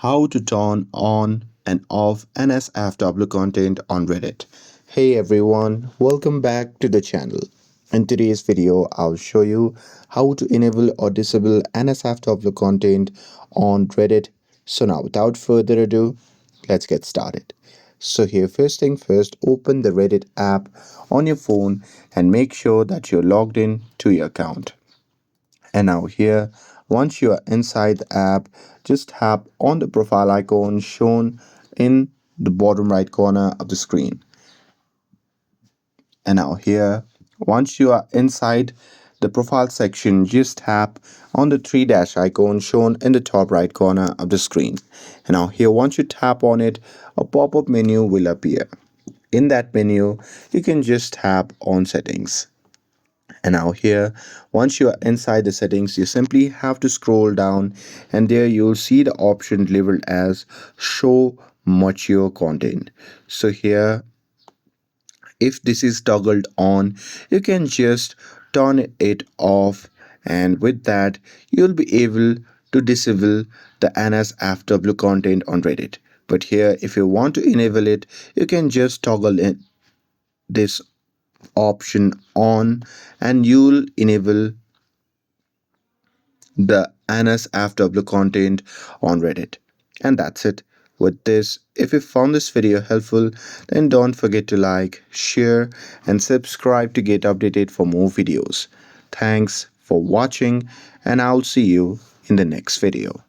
How to turn on and off NSFW content on Reddit. Hey everyone, welcome back to the channel. In today's video, I'll show you how to enable or disable NSFW content on Reddit. So now without further ado, let's get started. So here, first thing first, open the Reddit app on your phone and make sure that you're logged in to your account. And now here, once you are inside the app, just tap on the profile icon shown in the bottom right corner of the screen. And now here, once you are inside the profile section, just tap on the three dash icon shown in the top right corner of the screen. And now here, once you tap on it, a pop-up menu will appear. In that menu, you can just tap on settings. And now here, once you are inside the settings, you simply have to scroll down and there you'll see the option labeled as show mature content. So here, if this is toggled on, you can just turn it off, and with that you'll be able to disable the NSFW content on Reddit. But here, if you want to enable it, you can just toggle it this option on and you'll enable the NSFW content on Reddit. And that's it. With this, if you found this video helpful, then don't forget to like, share, and subscribe to get updated for more videos. Thanks for watching, and I'll see you in the next video.